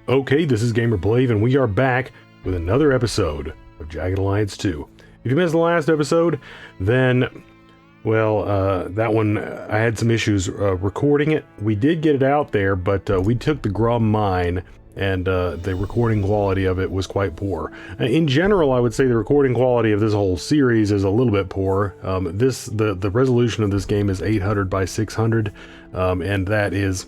Okay, this is Gamer Blave, and we are back with another episode of Jagged Alliance 2. If you missed the last episode, then, well, that one, I had some issues recording it. We did get it out there, but we took the Grumm mine, and the recording quality of it was quite poor. In general, I would say the recording quality of this whole series is a little bit poor. The resolution of this game is 800 by 600, and that is...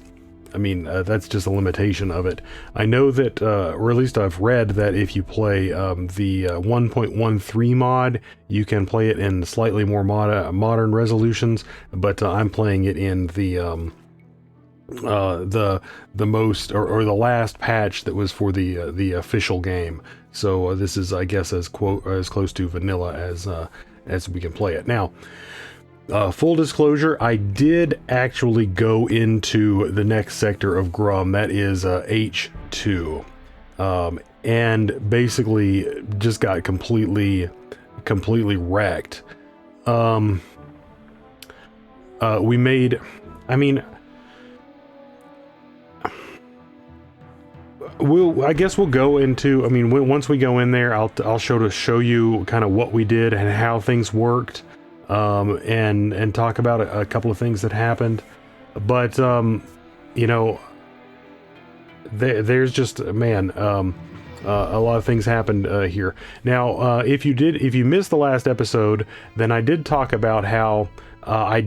that's just a limitation of it. I know that, or at least I've read that if you play the 1.13 mod, you can play it in slightly more modern resolutions, but I'm playing it in the most, or the last patch that was for the official game. So this is, I guess, as close to vanilla as we can play it. Now, full disclosure, I did actually go into the next sector of Grumm, that is H2, and basically just got completely wrecked. We made, I guess we'll go into, once we go in there, I'll show you kind of what we did and how things worked. And talk about a couple of things that happened, but there's just a lot of things happened here. Now, if you missed the last episode, then I did talk about how I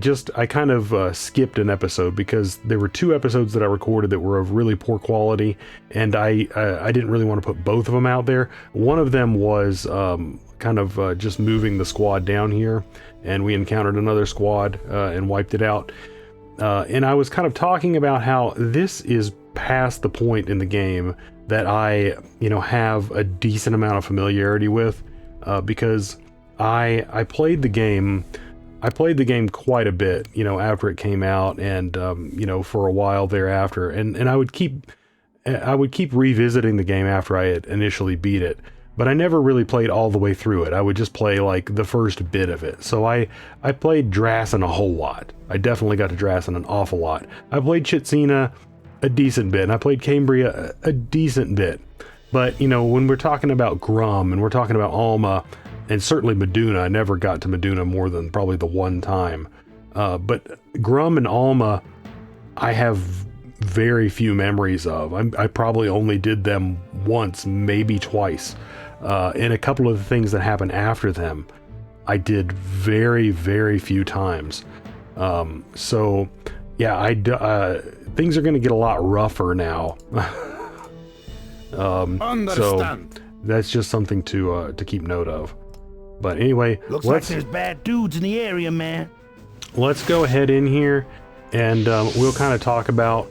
kind of skipped an episode because there were two episodes that I recorded that were of really poor quality, and I didn't really want to put both of them out there. One of them was just moving the squad down here, and we encountered another squad and wiped it out. And I was kind of talking about how this is past the point in the game that I, have a decent amount of familiarity with, because I played the game. I played the game quite a bit, after it came out, and for a while thereafter, and I would keep revisiting the game after I had initially beat it. But I never really played all the way through it. I would just play like the first bit of it. So I played Drassen a whole lot. I definitely got to Drassen an awful lot. I played Chitsina a decent bit, and I played Cambria a decent bit. But when we're talking about Grumm and we're talking about Alma, and certainly Meduna, I never got to Meduna more than probably the one time. But Grumm and Alma, I have very few memories of. I probably only did them once, maybe twice. And a couple of the things that happened after them, I did very, very few times. So yeah, things are going to get a lot rougher now. So that's just something to keep note of. But anyway, looks like there's bad dudes in the area, man. Let's go ahead in here, and we'll kind of talk about.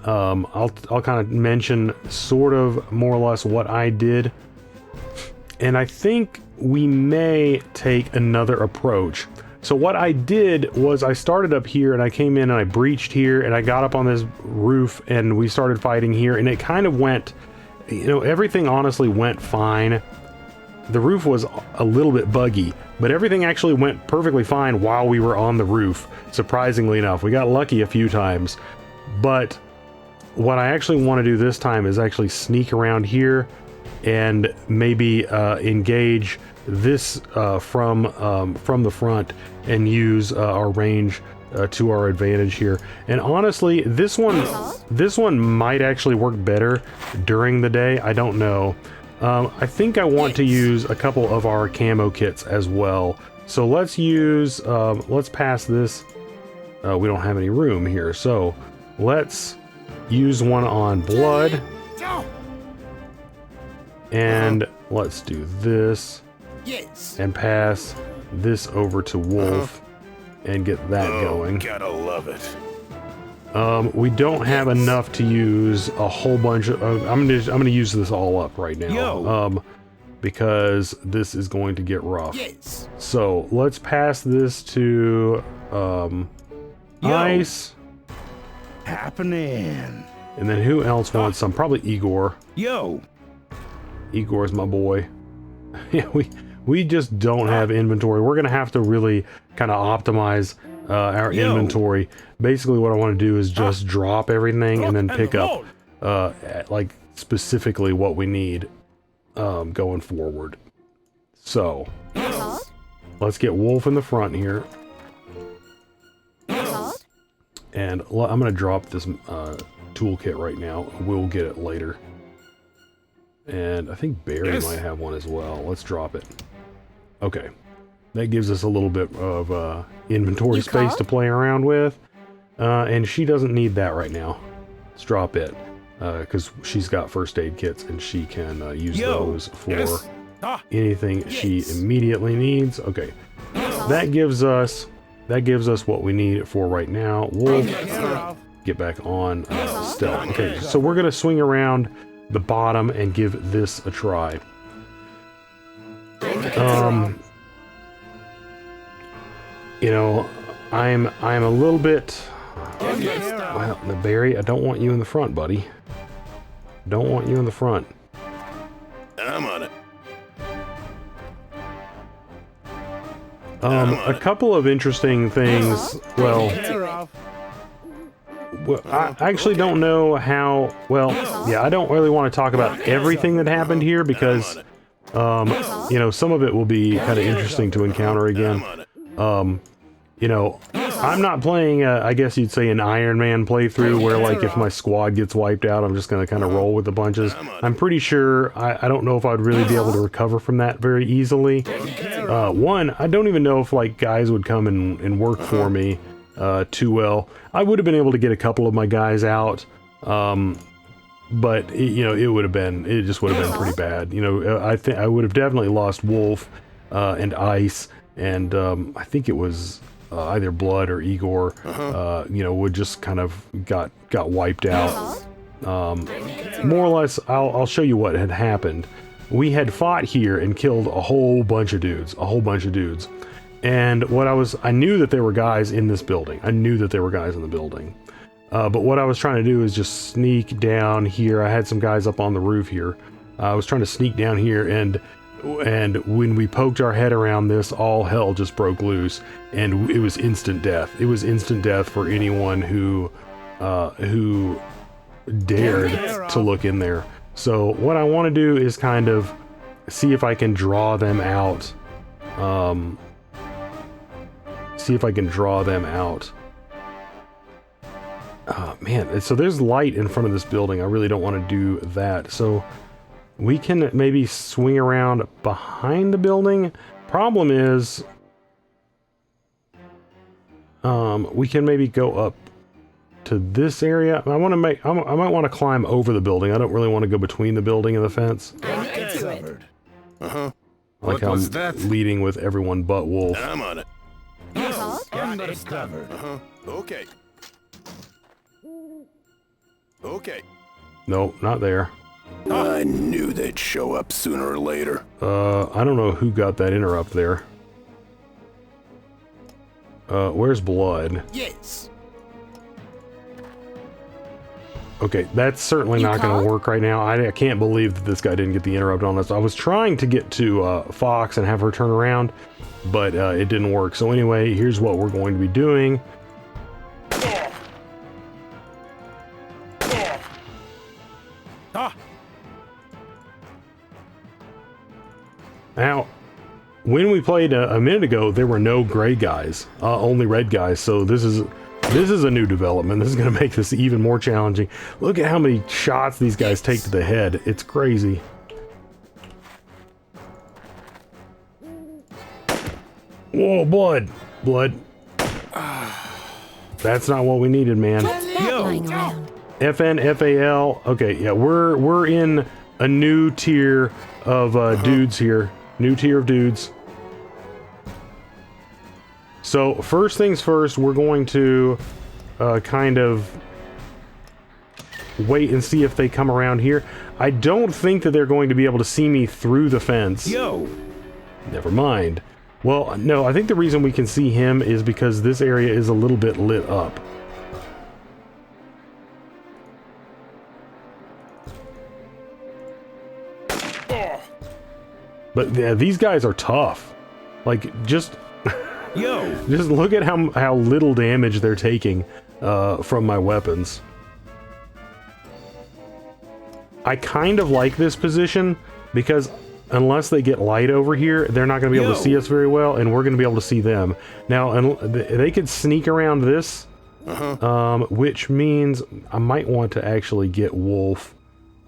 I'll kind of mention sort of more or less what I did. And I think we may take another approach. So what I did was I started up here, and I came in and I breached here, and I got up on this roof, and we started fighting here, and it kind of went, everything honestly went fine. The roof was a little bit buggy, but everything actually went perfectly fine while we were on the roof, surprisingly enough. We got lucky a few times, but what I actually want to do this time is actually sneak around here and maybe engage this from the front and use our range to our advantage here. And honestly, this one might actually work better during the day. I don't know. I think I want to use a couple of our camo kits as well. So let's use let's pass this. We don't have any room here, so let's use one on blood. And let's do this, and pass this over to Wolf, and get that going. Gotta love it. We don't have enough to use a whole bunch of. I'm gonna use this all up right now, because this is going to get rough. So let's pass this to Ice. Happening. And then who else wants some? Probably Igor. Igor's my boy. Yeah, we just don't have inventory. We're gonna have to really kind of optimize our inventory. Basically what I want to do is just drop everything and then pick up like specifically what we need going forward. So let's get Wolf in the front here. And I'm going to drop this toolkit right now. We'll get it later. And I think Barry might have one as well. Let's drop it. Okay. That gives us a little bit of inventory space to play around with. And she doesn't need that right now. Let's drop it. Because she's got first aid kits and she can use those for anything she immediately needs. Okay. That gives us what we need for right now. We'll get back on stealth. Okay, so we're going to swing around the bottom and give this a try. You know, I'm a little bit... Well, Barry, I don't want you in the front, buddy. Don't want you in the front. I'm on it. A couple of interesting things. Well, I actually don't know how... Well, yeah, I don't really want to talk about everything that happened here because, you know, some of it will be kind of interesting to encounter again. You know, I'm not playing, I guess you'd say, an Iron Man playthrough where, like, if my squad gets wiped out, I'm just going to kind of roll with the bunches. I'm pretty sure, I don't know if I'd really be able to recover from that very easily. One, I don't even know if, like, guys would come and work for me too well. I would have been able to get a couple of my guys out, but, you know, it just would have been pretty bad. You know, I think I would have definitely lost Wolf and Ice, and I think it was... either Blood or Igor, you know, would just kind of got wiped out. More or less, I'll show you what had happened. We had fought here and killed a whole bunch of dudes, And what I knew that there were guys in this building. I knew that there were guys in the building. But what I was trying to do is just sneak down here. I had some guys up on the roof here. I was trying to sneak down here, and when we poked our head around this, all hell just broke loose, and it was instant death. It was instant death for anyone who dared to look in there. So what I want to do is kind of see if I can draw them out. Man, so there's light in front of this building. I really don't want to do that. So we can maybe swing around behind the building. Problem is, we can maybe go up to this area. I might want to climb over the building. I don't really want to go between the building and the fence. Like how I'm leading with everyone but Wolf. I'm on it. Okay. Okay. No, not there. I knew they'd show up sooner or later. I don't know who got that interrupt there. Where's Blood? Yes. Okay, that's certainly not going to work right now. I can't believe that this guy didn't get the interrupt on us. I was trying to get to Fox and have her turn around, but it didn't work. So anyway, here's what we're going to be doing. Now, when we played a minute ago, there were no gray guys, only red guys. So this is a new development. This is going to make this even more challenging. Look at how many shots these guys take to the head. It's crazy. Whoa, Blood. That's not what we needed, man. FN, FAL. Okay, yeah, we're in a new tier of dudes here. New tier of dudes. So first things first, we're going to kind of wait and see if they come around here. I don't think that they're going to be able to see me through the fence. Never mind. Well, no, I think the reason we can see him is because this area is a little bit lit up. But yeah, these guys are tough. Like, just look at how little damage they're taking from my weapons. I kind of like this position because unless they get light over here, they're not going to be able to see us very well, and we're going to be able to see them. Now, and they could sneak around this, which means I might want to actually get Wolf,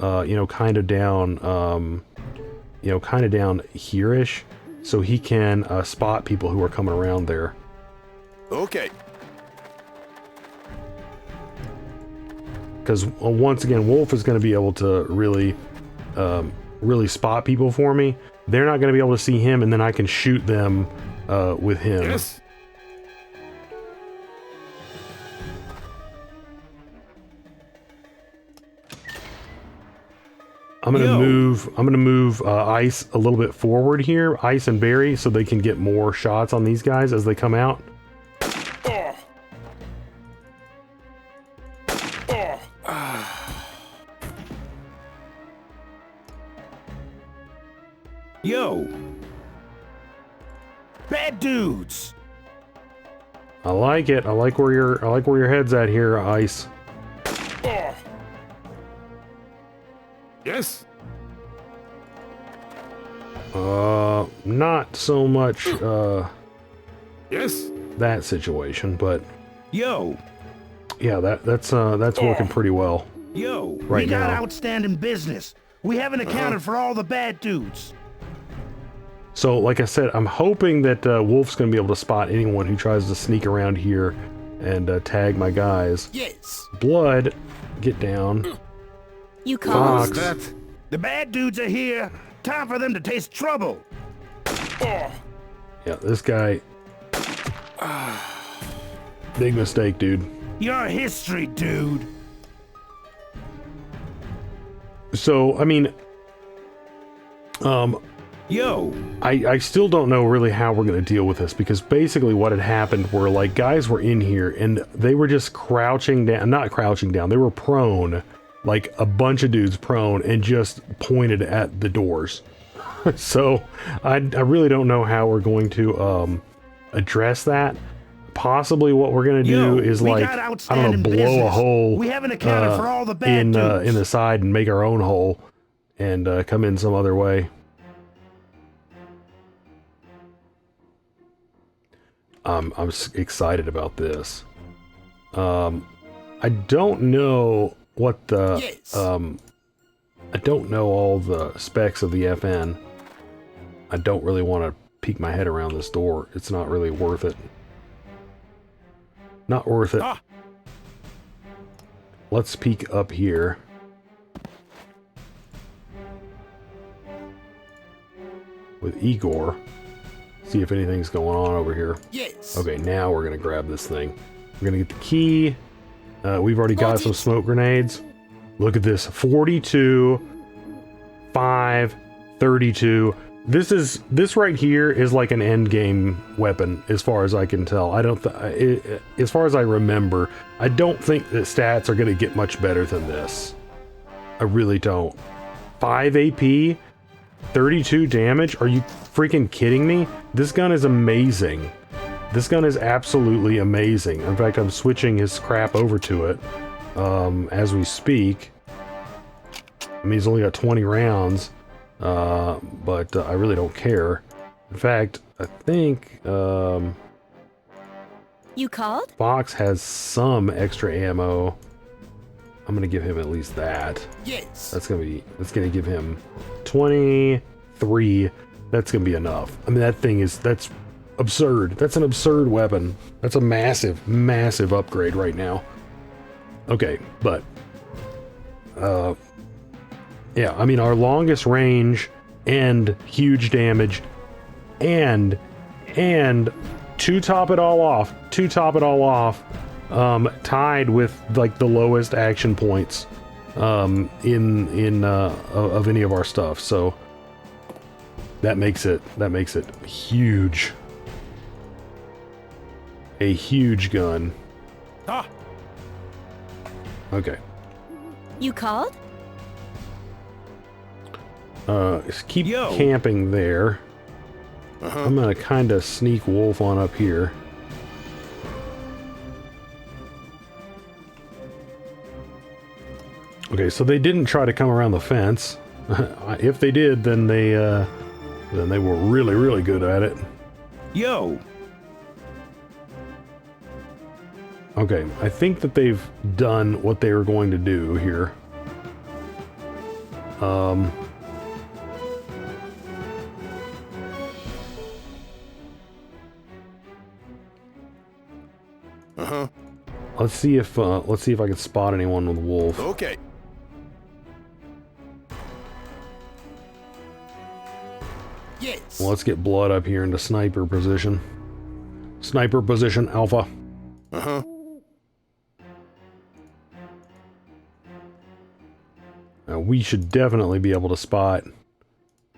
you know, kind of down, you know, kind of down here-ish, so he can spot people who are coming around there. Okay. Because once again, Wolf is going to be able to really, really spot people for me. They're not going to be able to see him, and then I can shoot them with him. Yes. I'm gonna move Ice a little bit forward here, Ice and Barry, so they can get more shots on these guys as they come out. Yo! Bad dudes! I like it. I like where your head's at here, Ice. Yes. Not so much Yes. that situation, but Yo! yeah, that's working pretty well. Yo! Right we got now. outstanding business. We haven't accounted for all the bad dudes. So, like I said, I'm hoping that Wolf's going to be able to spot anyone who tries to sneak around here and tag my guys. Yes. Blood, get down. You called? Fox. That. The bad dudes are here. Time for them to taste trouble. Yeah, this guy. Big mistake, dude. Your history, dude. So, I mean, Yo! I still don't know really how we're going to deal with this, because basically what had happened were, like, guys were in here and they were just crouching down, not crouching down, they were prone, like a bunch of dudes prone, and just pointed at the doors. So I really don't know how we're going to address that. Possibly what we're going to do is, we like, got I don't outstanding know, blow a business. hole We haven't accounted for all the bad in dudes. the side and make our own hole and come in some other way. I'm excited about this. I don't know what the Yes. I don't know all the specs of the FN. I don't really want to peek my head around this door. It's not really worth it. Not worth it. Ah. Let's peek up here. With Igor. See if anything's going on over here. Yes. Okay, now we're gonna grab this thing. We're gonna get the key. We've already got some smoke grenades. Look at this. 42, 5, 32. This right here is like an end game weapon, as far as I can tell. I don't, as far as I remember, I don't think the stats are gonna get much better than this. I really don't. 5 AP, 32 damage. Are you freaking kidding me? This gun is amazing. This gun is absolutely amazing. In fact, I'm switching his crap over to it as we speak. I mean, he's only got 20 rounds, but I really don't care. In fact, I think You called? Fox has some extra ammo. I'm gonna give him at least that. Yes. That's gonna give him 23. That's gonna be enough. I mean, that's absurd. That's an absurd weapon. That's a massive, massive upgrade right now. Okay, but yeah, I mean, our longest range and huge damage and to top it all off, tied with like the lowest action points in of any of our stuff. So that makes it huge. A huge gun. Ah. Okay. You called? Just keep camping there. I'm gonna kind of sneak Wolf on up here. Okay, so they didn't try to come around the fence. If they did, then they were really, really good at it. Yo! Okay, I think that they've done what they were going to do here. Let's see if I can spot anyone with wolf. Okay. Yes. Well, let's get blood up here into sniper position. Sniper position, Alpha. Now, we should definitely be able to spot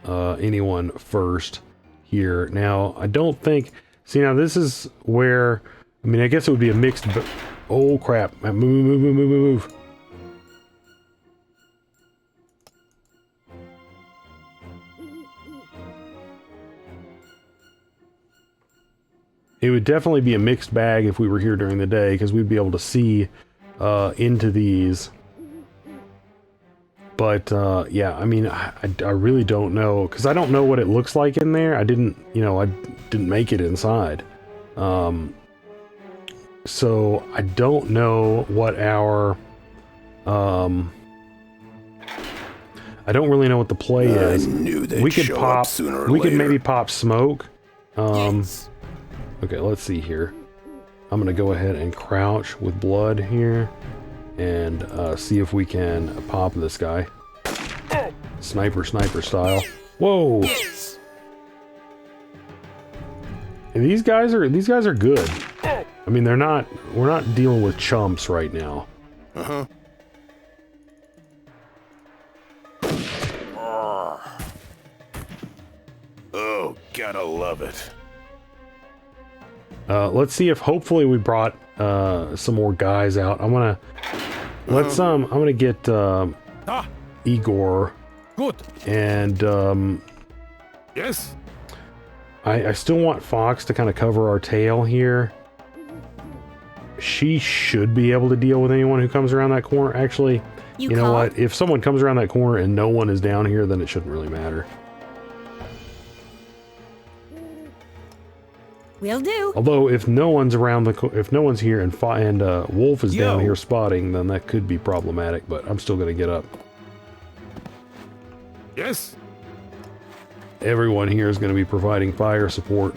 anyone first here. Now, I don't think... See, now this is where... I mean, I guess it would be a mixed... Oh, crap. Move. It would definitely be a mixed bag if we were here during the day, because we'd be able to see into these. But, yeah, I mean, I really don't know, because I don't know what it looks like in there. I didn't make it inside. So, I don't know what our, I don't really know what the play is. We could pop, we could maybe pop smoke. Yes. Okay, let's see here. I'm gonna go ahead and crouch with blood here and see if we can pop this guy. Sniper style. Whoa! Yes. And these guys are good. I mean, we're not dealing with chumps right now. Oh, gotta love it. Let's see if hopefully we brought some more guys out. I'm gonna get Igor. Good. And Yes. I still want Fox to kind of cover our tail here. She should be able to deal with anyone who comes around that corner. Actually, you know what? If someone comes around that corner and no one is down here, then it shouldn't really matter. Will do. Although, if no one's around if no one's here and Wolf is down here spotting, then that could be problematic. But I'm still gonna get up. Yes. Everyone here is going to be providing fire support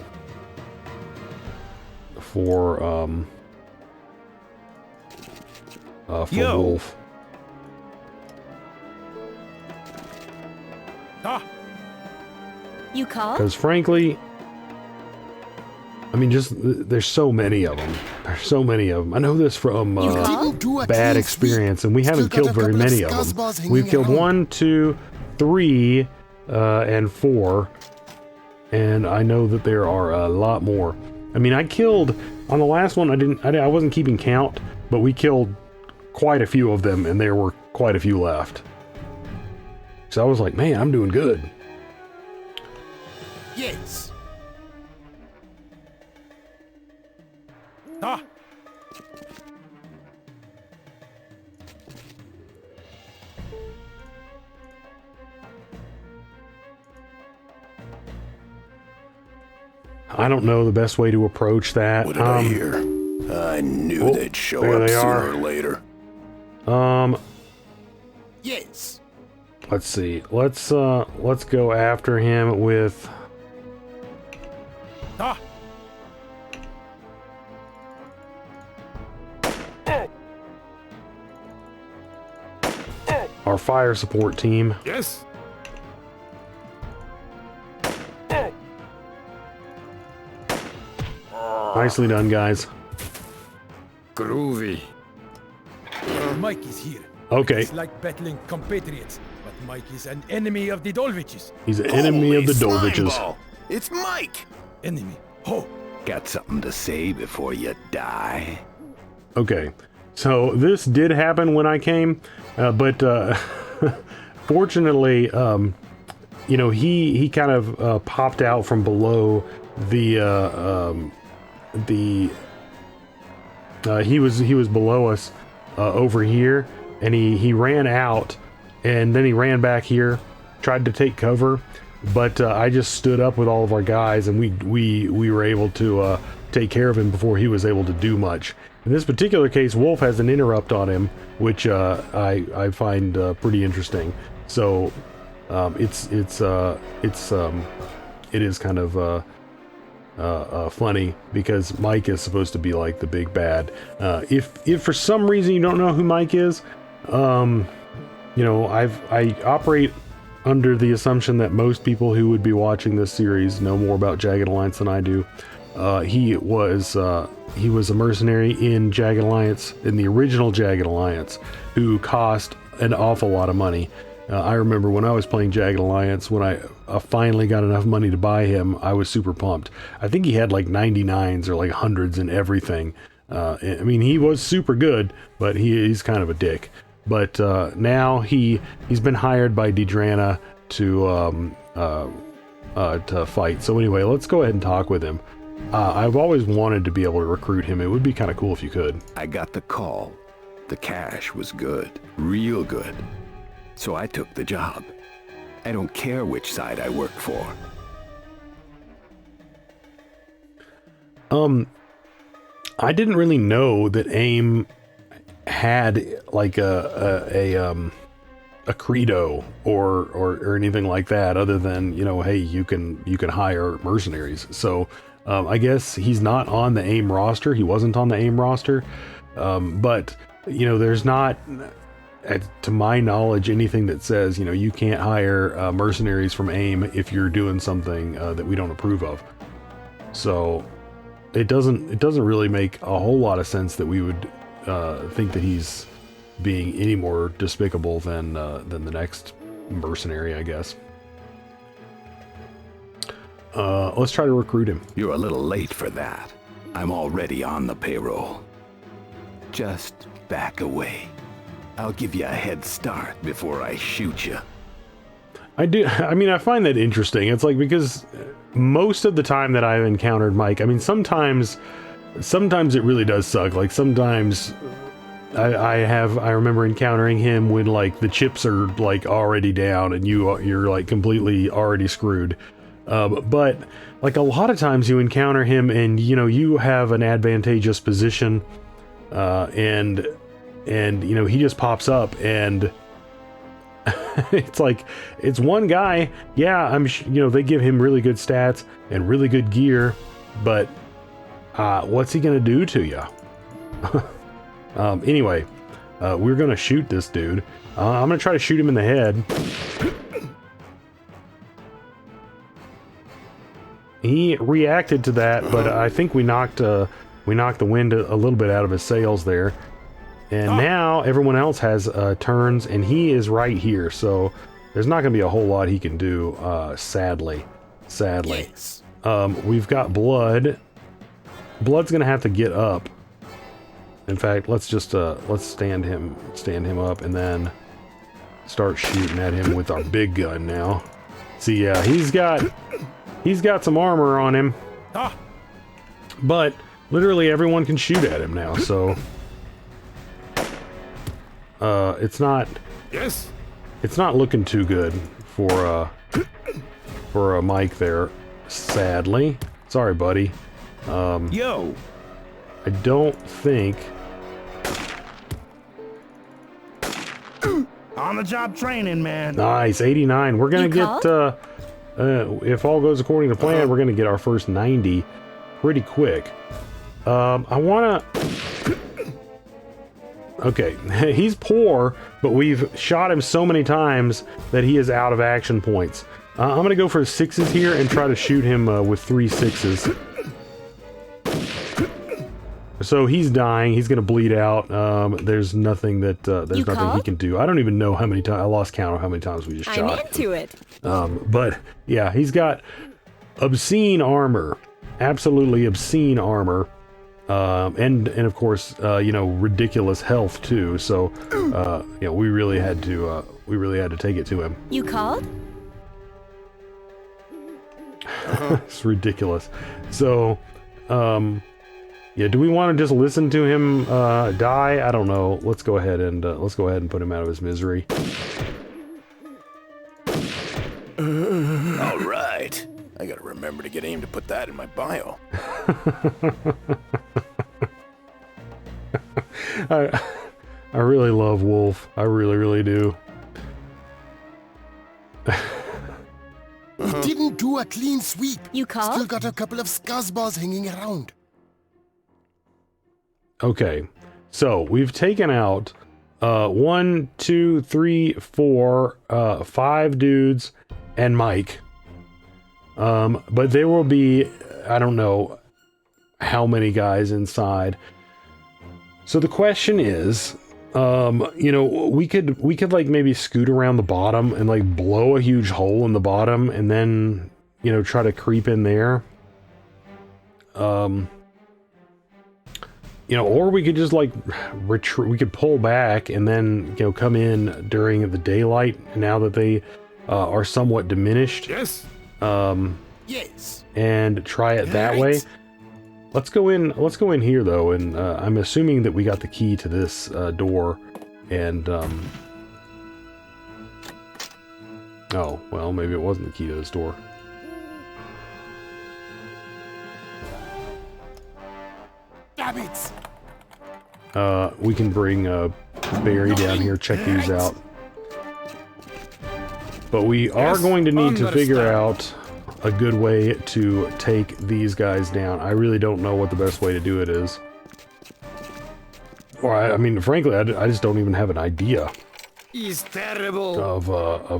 for Wolf. You called? Because frankly, I mean, just there's so many of them. There's so many of them. I know this from bad experience, and we haven't killed very many of them. We've killed 1, 2, 3, and 4, and I know that there are a lot more. I mean, I killed on the last one. I wasn't keeping count, but we killed quite a few of them, and there were quite a few left. So I was like, man, I'm doing good. Yes. I don't know the best way to approach that. What did I hear? I knew they'd show up sooner or later. Yes. Let's see. Let's go after him with our fire support team. Yes. Nicely done, guys. Groovy. Mike is here. Okay. It's like battling compatriots, but Mike is an enemy of the Dolviches. He's an enemy of the Dolviches. It's Mike. Enemy. Oh. Got something to say before you die? Okay. So this did happen when I came, but fortunately, you know, he kind of popped out from below he was below us over here, and he ran out, and then he ran back here, tried to take cover, but I just stood up with all of our guys, and we were able to take care of him before he was able to do much. In this particular case, Wolf has an interrupt on him, which I find pretty interesting. So it is kind of funny because Mike is supposed to be like the big bad. If for some reason you don't know who Mike is, you know, I operate under the assumption that most people who would be watching this series know more about Jagged Alliance than I do. He was a mercenary in Jagged Alliance, in the original Jagged Alliance, who cost an awful lot of money. I remember when I was playing Jagged Alliance, when I finally got enough money to buy him, I was super pumped. I think he had like 99s or like hundreds and everything. I mean, he was super good, but he's kind of a dick. But now he's been hired by Dedrana to fight. So anyway, let's go ahead and talk with him. I've always wanted to be able to recruit him. It would be kind of cool if you could. I got the call. The cash was good, real good. So I took the job. I don't care which side I work for. I didn't really know that AIM had like a credo or anything like that, other than, you know, hey, you can hire mercenaries. So I guess he's not on the AIM roster. He wasn't on the AIM roster, but you know, there's not, to my knowledge, anything that says, you know, you can't hire mercenaries from AIM if you're doing something that we don't approve of. So it doesn't really make a whole lot of sense that we would think that he's being any more despicable than the next mercenary, I guess. Let's try to recruit him. You're a little late for that. I'm already on the payroll. Just back away. I'll give you a head start before I shoot you. I mean, I find that interesting. It's like, because most of the time that I've encountered Mike, I mean, sometimes it really does suck. Like sometimes I remember encountering him when like the chips are like already down and you're like completely already screwed. But like a lot of times you encounter him and, you know, you have an advantageous position, and you know, he just pops up and it's like, it's one guy. Yeah, you know, they give him really good stats and really good gear, but what's he gonna do to you? Anyway, we're gonna shoot this dude. I'm gonna try to shoot him in the head. He reacted to that, but I think we knocked the wind a little bit out of his sails there. And now everyone else has turns, and he is right here, so there's not going to be a whole lot he can do, sadly. Yes. We've got Blood. Blood's going to have to get up. In fact, let's just let's stand him up, and then start shooting at him with our big gun now. See, yeah, he's got some armor on him, but literally everyone can shoot at him now, so it's not looking too good for Mike there, sadly. Sorry, buddy. Yo, I don't think on the job training, man. nice 89. We're gonna get if all goes according to plan, we're gonna get our first 90 pretty quick. Okay, he's poor, but we've shot him so many times that he is out of action points. I'm gonna go for 6s here and try to shoot him with 3 6s. So he's dying. He's gonna bleed out. There's nothing that he can do. I don't even know how many times. I lost count of how many times we just shot. I'm into it. But yeah, he's got obscene armor, absolutely obscene armor, and of course, you know, ridiculous health too. So, you know, we really had to take it to him. You called? It's ridiculous. So, Yeah, do we want to just listen to him die? I don't know. Let's go ahead and put him out of his misery. All right. I gotta remember to get AIM to put that in my bio. I really love Wolf. I really do. We didn't do a clean sweep. You called? Still got a couple of scuzzballs hanging around. Okay, so we've taken out 1, 2, 3, 4, 5 dudes and Mike. But there will be, I don't know how many guys inside. So the question is, you know, we could like maybe scoot around the bottom and like blow a huge hole in the bottom and then, you know, try to creep in there. You know, or we could just like retreat. We could pull back and then, you know, come in during the daylight now that they are somewhat diminished. Yes. Yes. And try it that way. Let's go in. Let's go in here though, and I'm assuming that we got the key to this door. And oh well, maybe it wasn't the key to this door. Damn it. We can bring Barry down here, check these out. But we are going to need to figure out a good way to take these guys down. I really don't know what the best way to do it is. Or I mean, frankly, I just don't even have an idea He's terrible. of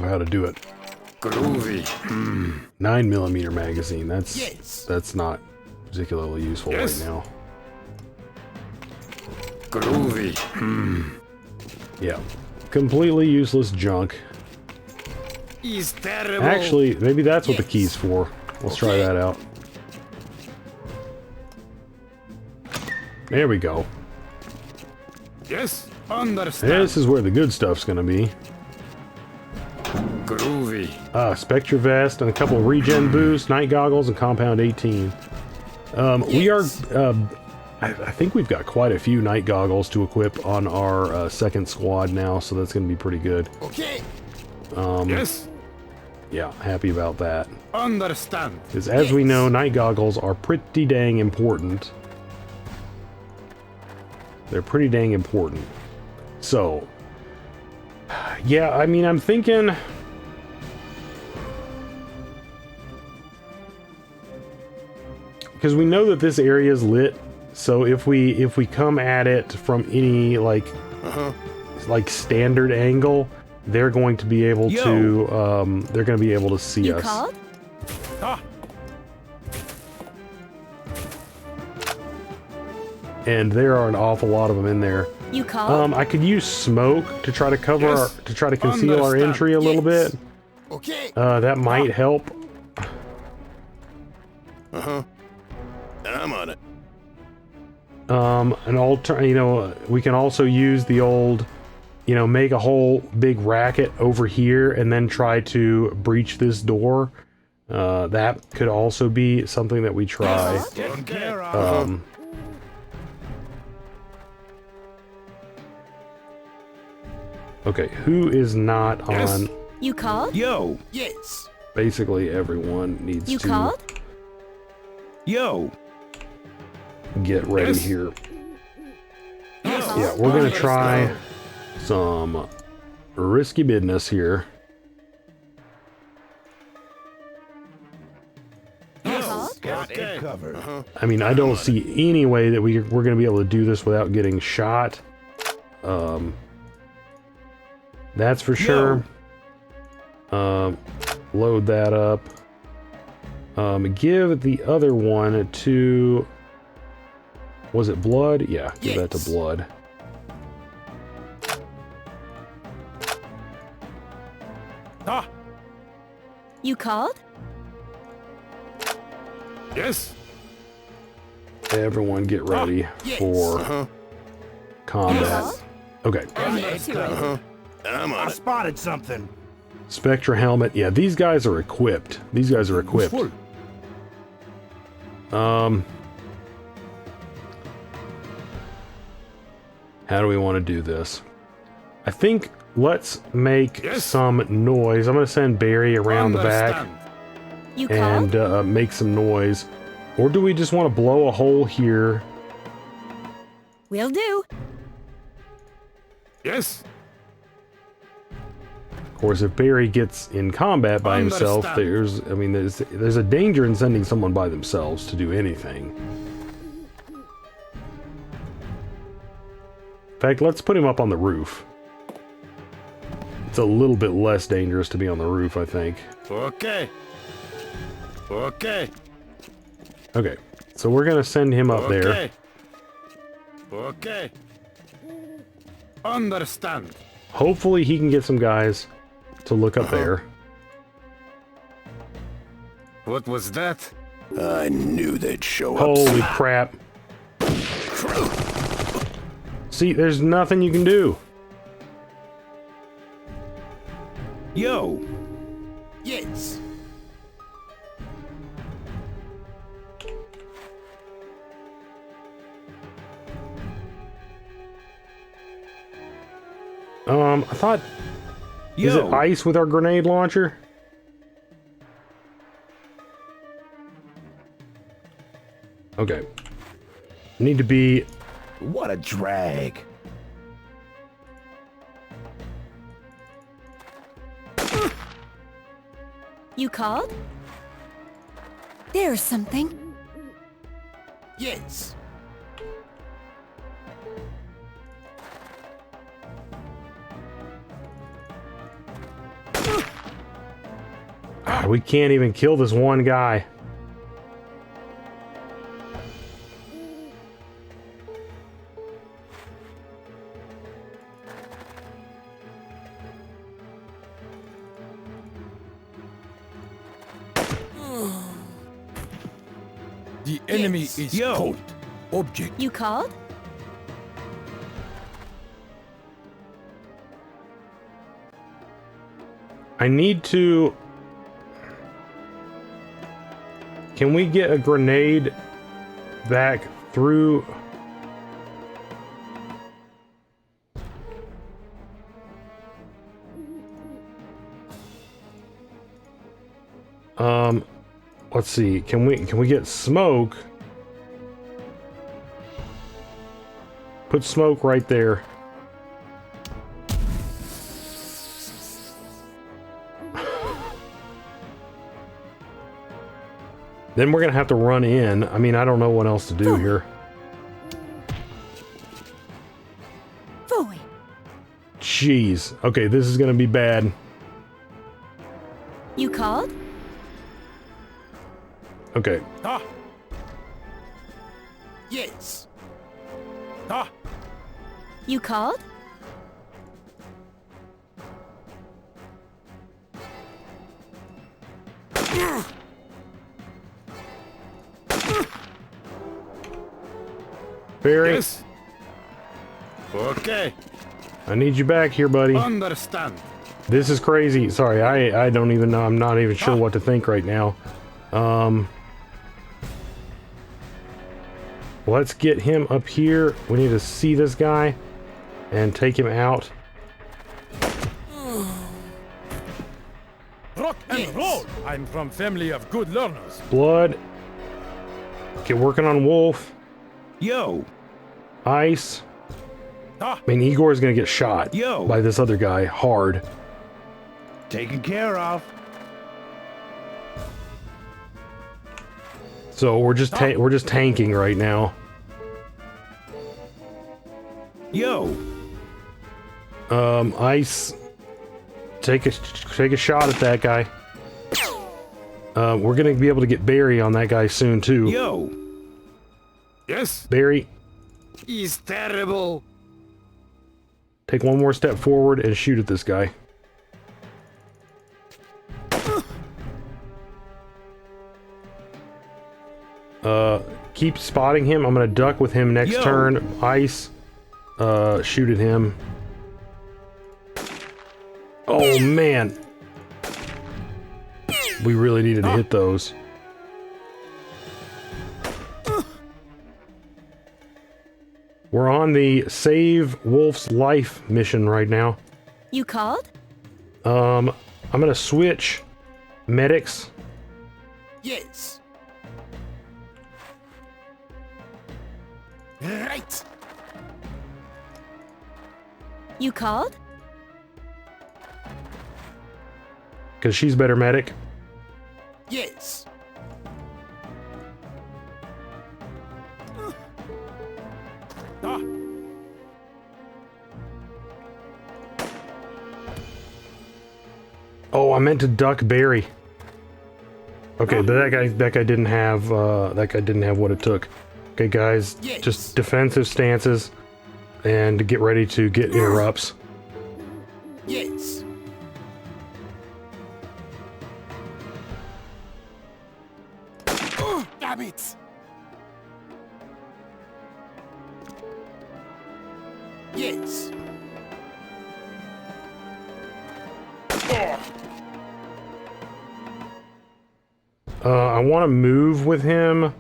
how to do it. Groovy. 9mm magazine. That's not particularly useful right now. Groovy. Yeah, completely useless junk. He's terrible. Actually, maybe that's what the key's for. Let's try that out. There we go. Yes, understand. This is where the good stuff's gonna be. Groovy. Spectre vest and a couple of regen boosts, night goggles, and compound 18. We are. I think we've got quite a few night goggles to equip on our second squad now, so that's gonna be pretty good. Okay. Yes, Yeah, happy about that. understand. Because as we know, night goggles are pretty dang important. They're pretty dang important. So, yeah, I mean, I'm thinking... Because we know that this area is lit, so if we come at it from any, like standard angle, they're going to be able to see You us. called? And there are an awful lot of them in there. You called? I could use smoke to try to cover to try to conceal our entry a little bit. Okay. That might help. I'm on it. We can also use the old, make a whole big racket over here and then try to breach this door. That could also be something that we try. Okay, who is not on? You called? Yo, Yes. Basically, everyone needs You to called? yo, get ready here. Yeah, we're gonna try some risky business here. You called? got it covered. I mean, I don't see any way that we're going to be able to do this without getting shot. That's for sure. Load that up. Give the other one to... Was it Blood? Yeah, give that to Blood. You called? Yes, Everyone get ready for combat. Okay. I'm on I it. spotted something. Spectra helmet. Yeah, these guys are equipped. These guys are equipped. How do we want to do this? I think let's make some noise. I'm going to send Barry around the back You called? and make some noise. Or do we just want to blow a hole here? Will do. Yes. Of course, if Barry gets in combat by himself, there's a danger in sending someone by themselves to do anything. In fact, let's put him up on the roof. It's a little bit less dangerous to be on the roof, I think. Okay. Okay. Okay, so we're gonna send him up there. Okay. Understand. Hopefully he can get some guys to look up there. What was that? I knew they'd show up. Holy crap. See, there's nothing you can do. Yo. Yes. I thought... Is it ice with our grenade launcher? Okay. Need to be... What a drag. You called? There's something. Yes. We can't even kill this one guy. The enemy is cold. Object. You called? I need to... Can we get a grenade back through... Let's see. Can we get smoke? Put smoke right there. Then we're gonna have to run in. I mean, I don't know what else to do here. Boy. Jeez. Okay, this is gonna be bad. You called? Okay. Ah. Yes. Ah. You called? Barry, Yes. Okay. I need you back here, buddy. Understand. This is crazy. Sorry, I don't even know. I'm not even sure what to think right now. Let's get him up here. We need to see this guy and take him out. Rock and roll. I'm from family of good learners. Blood. Get working on Wolf. Yo. Ice. Ah. I mean, Igor's gonna get shot Yo. by this other guy hard. Taken care of. So we're just tanking right now. Yo. Ice. Take a shot at that guy. We're gonna be able to get Barry on that guy soon too. Yo. Yes. Barry, He's terrible. take one more step forward and shoot at this guy. Keep spotting him. I'm gonna duck with him next turn. Ice. Shoot at him. Oh man. We really needed to hit those. We're on on the Save Wolf's Life mission right now. You called? I'm gonna switch medics. Yes. Right. You called? Because she's better medic. Yes. Oh, I meant to duck Barry. Okay, but that guy didn't have what it took. Okay, guys, Yes. just defensive stances and get ready to get interrupts. Yes. Oh, damn it. Yes. I want to move with him.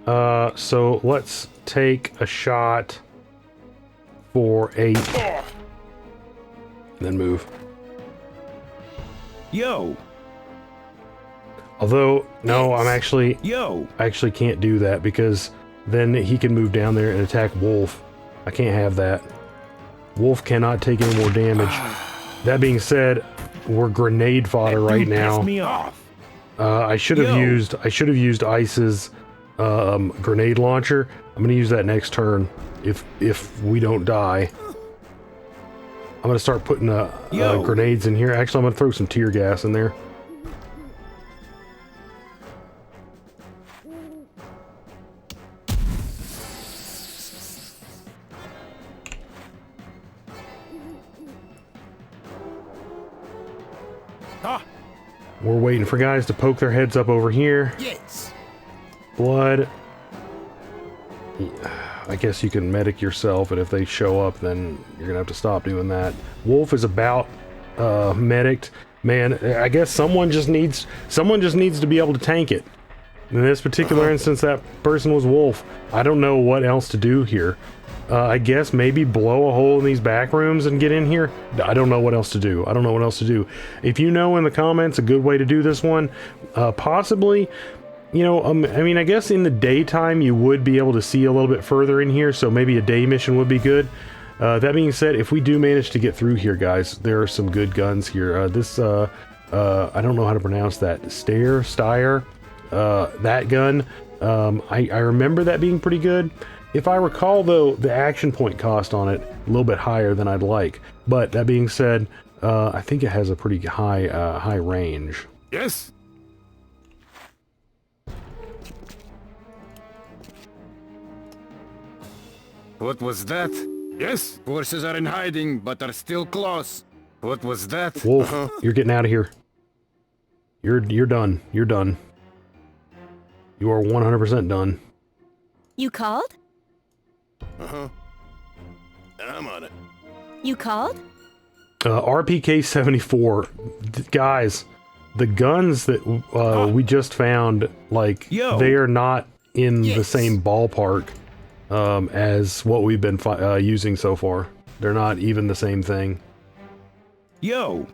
So let's take a shot for 8. Then move. Yo, Although, no, I yo. actually can't do that because then he can move down there and attack Wolf. I can't have that. Wolf cannot take any more damage. That being said, we're grenade fodder right Dude now. pissed me off. I should have used Ice's grenade launcher. I'm gonna use that next turn if we don't die. I'm gonna start putting grenades in here. Actually, I'm gonna throw some tear gas in there. We're waiting for guys to poke their heads up over here. Yes. Blood. I guess you can medic yourself, and if they show up, then you're gonna have to stop doing that. Wolf is about medicked. Man, I guess someone just needs to be able to tank it. In this particular instance, that person was Wolf. I don't know what else to do here. I guess maybe blow a hole in these back rooms and get in here. I don't know what else to do. If you know in the comments a good way to do this one, possibly, you know, I mean, I guess in the daytime you would be able to see a little bit further in here, so maybe a day mission would be good. That being said, if we do manage to get through here, guys, there are some good guns here. I don't know how to pronounce that. Steyr, that gun. I remember that being pretty good. If I recall, though, the action point cost on it a little bit higher than I'd like. But that being said, I think it has a pretty high range. Yes? What was that? Yes? Forces are in hiding, but are still close. What was that? Wolf, you're getting out of here. You're done. You're done. You are 100% done. You called? I'm on it. You called? RPK 74, guys. The guns that we just found, like, they are not in the same ballpark as what we've been using so far. They're not even the same thing. Yo,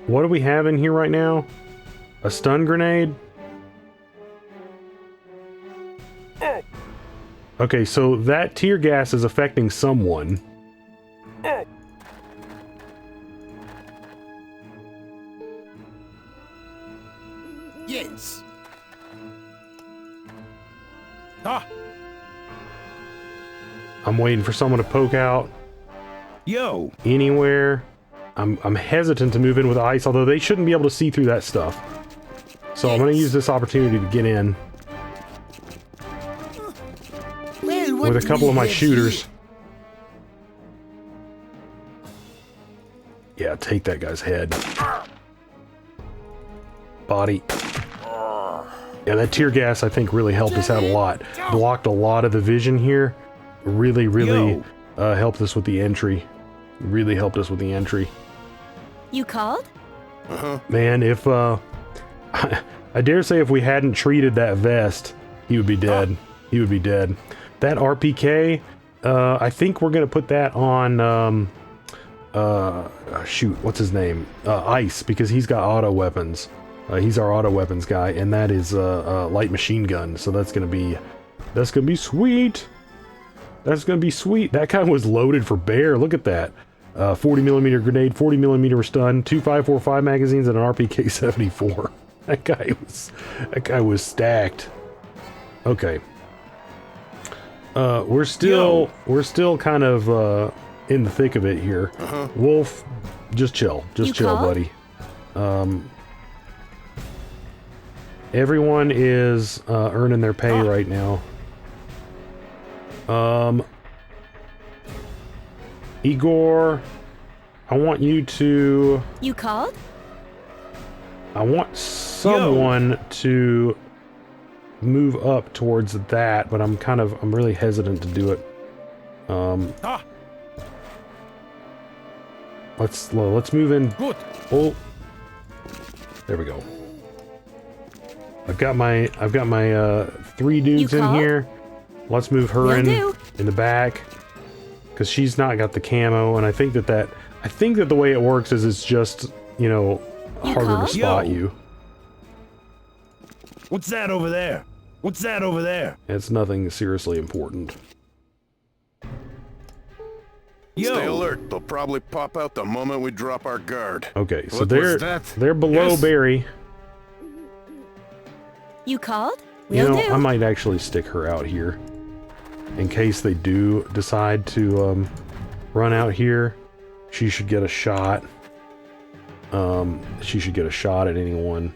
What do we have in here right now? A stun grenade? Okay, so that tear gas is affecting someone. Yes. I'm waiting for someone to poke out yo. anywhere. I'm hesitant to move in with ice, although they shouldn't be able to see through that stuff. So I'm going to use this opportunity to get in Well, what with a do couple we of my have shooters. here? Yeah, take that guy's head. Body. Yeah, that tear gas, I think, really helped us out a lot. Blocked a lot of the vision here. Really helped us with the entry. Really helped us with the entry. You called? Man, if I dare say if we hadn't treated that vest, he would be dead. He would be dead. That RPK, I think we're gonna put that on, shoot, what's his name? Ice, because he's got auto weapons. He's our auto weapons guy, and that is a light machine gun. So that's gonna be sweet. That's gonna be sweet. That guy was loaded for bear. Look at that. 40 millimeter grenade, 40 millimeter stun, 2 5.45 magazines, and an RPK 74. That guy was stacked. Okay. We're still kind of in the thick of it here. Wolf, just chill, buddy. Everyone is earning their pay right now. Igor, I want you to... You called? I want someone to move up towards that, but I'm really hesitant to do it. Let's move in. Good. Oh, there we go. I've got my 3 dudes in here. Let's move her in the back, because she's not got the camo, and I think that the way it works is it's just, you know, harder to spot you. What's that over there? What's that over there? It's nothing seriously important. Stay alert. They'll probably pop out the moment we drop our guard. Okay, so they're below Barry. You called? You know, I might actually stick her out here in case they do decide to run out here. She should get a shot. She should get a shot at anyone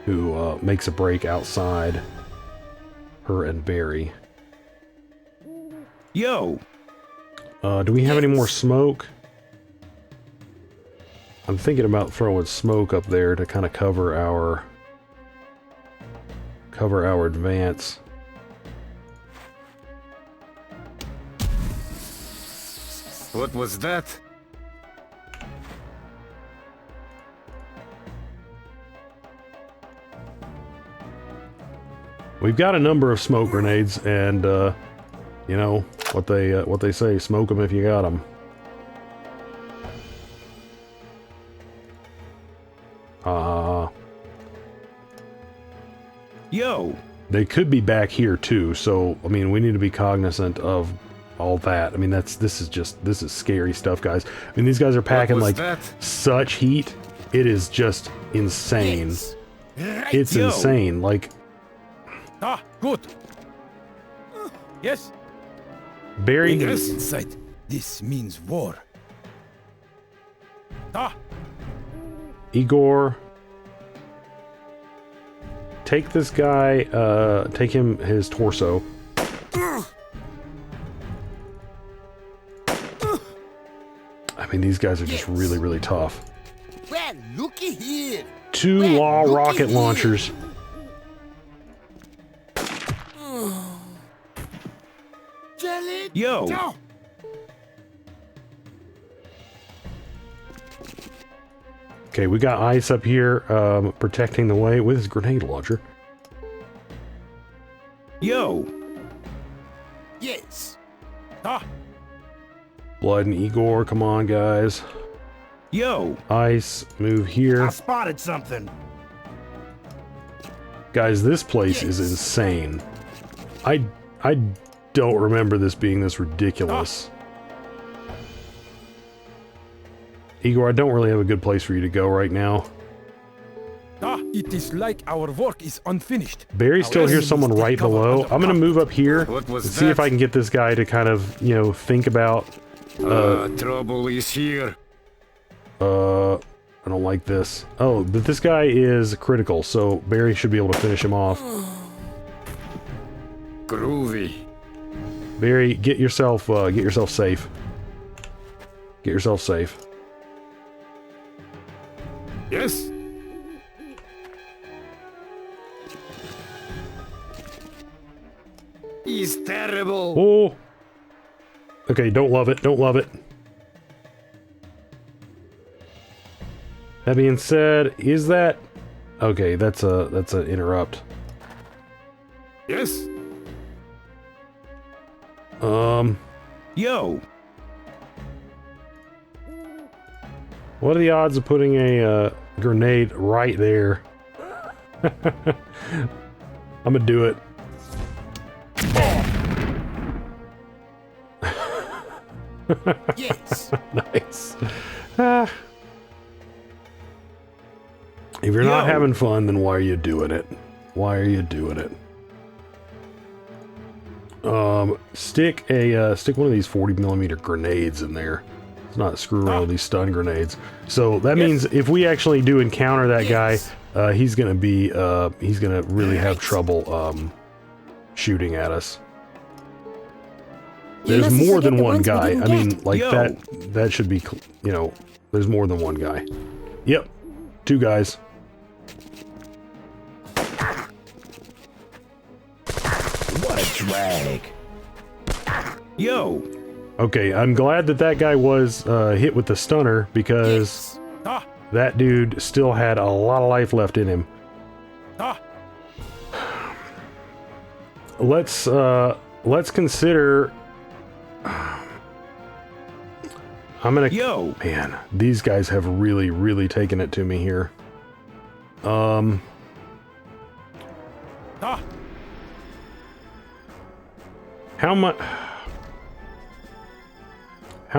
who makes a break outside her and Barry. Yo! Do we have any more smoke? I'm thinking about throwing smoke up there to kind of cover our advance. What was that? We've got a number of smoke grenades, and you know what they say: smoke them if you got them. Yo! They could be back here too, so I mean, we need to be cognizant of all that. I mean, this is scary stuff, guys. I mean, these guys are packing like such heat. It is just insane. Yes. It's insane. Like, Good. Yes. Barry. Dangerous in sight. This means war. Igor, take this guy, take him his torso. I mean, these guys are just really, really tough. Well, looky here. 2 law rocket launchers. Yo! Okay, we got Ice up here, protecting the way with his grenade launcher. Yo! Yes. Blood and Igor, come on, guys. Yo! Ice, move here. I spotted something. Guys, this place is insane. I don't remember this being this ridiculous. Igor, I don't really have a good place for you to go right now. It is like our work is unfinished. Barry still hears someone right below. I'm gonna move up here and see if I can get this guy to kind of, you know, think about... trouble is here. I don't like this. Oh, but this guy is critical, so Barry should be able to finish him off. Groovy. Barry, get yourself safe. Get yourself safe. Yes. He's terrible. Oh. Okay, don't love it. Don't love it. That being said, is that... Okay, that's an interrupt. Yes? Yo. What are the odds of putting a grenade right there? I'm gonna do it. Yes. Nice. Ah. If you're not having fun, then why are you doing it? Why are you doing it? Stick one of these 40mm grenades in there. Let's not screw around with these stun grenades. So that means if we actually do encounter that guy, he's gonna really have trouble shooting at us. There's more than one guy. I mean, like that should be, you know, there's more than one guy. Yep, 2 guys. What a drag. Yo. Okay, I'm glad that guy was hit with the stunner because that dude still had a lot of life left in him. Let's consider. I'm gonna. Yo. Man, these guys have really taken it to me here. How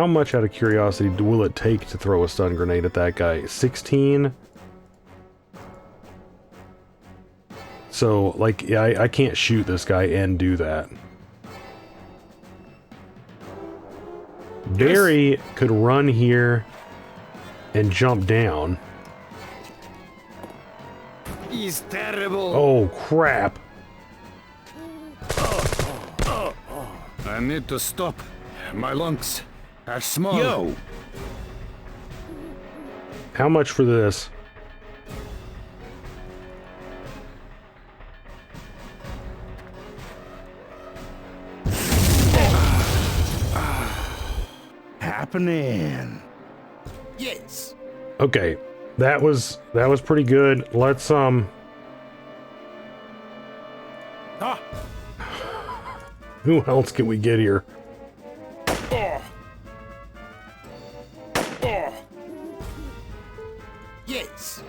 much out of curiosity will it take to throw a stun grenade at that guy? 16? So, like, yeah, I can't shoot this guy and do that. Barry could run here and jump down. He's terrible. Oh, crap. I need to stop. My lungs are small. Yo. How much for this? Happening. Yes. Okay, that was pretty good. Let's who else can we get here? Yes.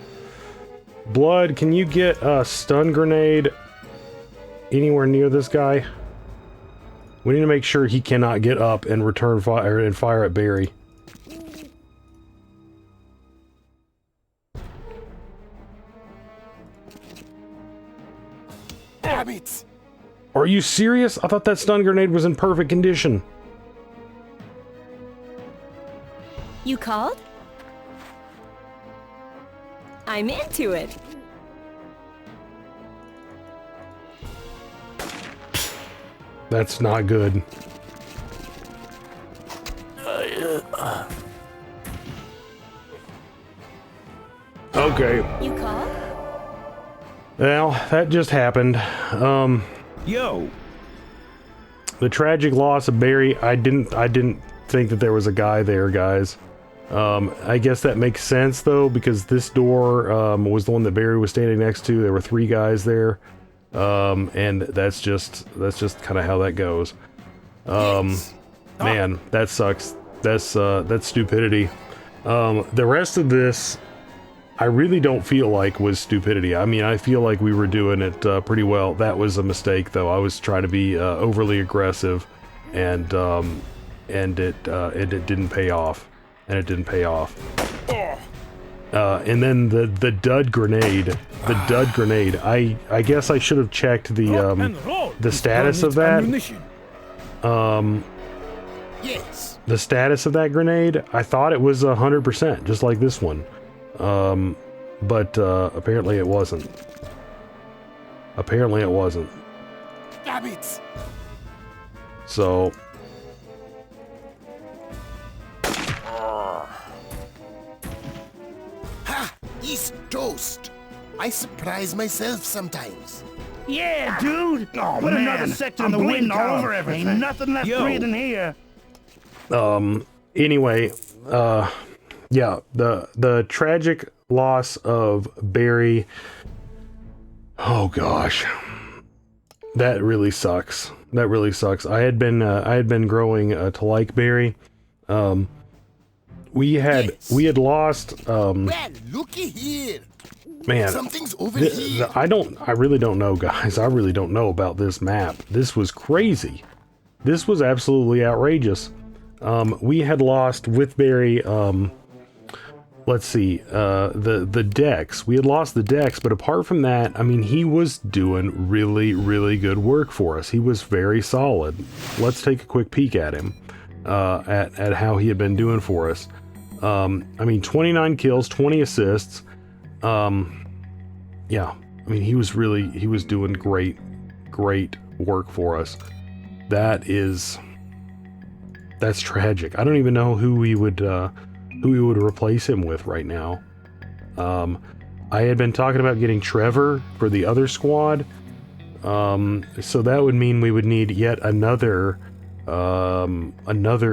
Blood, can you get a stun grenade anywhere near this guy? We need to make sure he cannot get up and return fire and fire at Barry. Damn it. Are you serious? I thought that stun grenade was in perfect condition. You called? I'm into it. That's not good. Okay. You called? Well, that just happened. Yo. The tragic loss of Barry, I didn't think that there was a guy there, guys. I guess that makes sense though, because this door was the one that Barry was standing next to. There were 3 guys there. And that's just kind of how that goes. Man, that sucks. That's stupidity. The rest of this, I really don't feel like was stupidity. I mean, I feel like we were doing it pretty well. That was a mistake, though. I was trying to be overly aggressive, and it didn't pay off. And it didn't pay off. And then the dud grenade. The dud grenade. I guess I should have checked the status of that. Yes. The status of that grenade. I thought it was 100%, just like this one. But apparently it wasn't. Apparently it wasn't. Damn it. So. Ha! He's toast. I surprise myself sometimes. Yeah, dude. Oh, put another sector in the wind all over everything. Ain't nothing left breathing here. Anyway, yeah, the tragic loss of Barry. Oh gosh. That really sucks. That really sucks. I had been growing to like Barry. We had lost. Well, looky here. Man, Something's over here. I really don't know, guys. I really don't know about this map. This was crazy. This was absolutely outrageous. We had lost with Barry, let's see, the decks. We had lost the decks, but apart from that, I mean, he was doing really, really good work for us. He was very solid. Let's take a quick peek at him, at how he had been doing for us. I mean, 29 kills, 20 assists. Yeah, I mean, he was doing great work for us. That's tragic. I don't even know who we would replace him with right now. I had been talking about getting Trevor for the other squad. So that would mean we would need yet another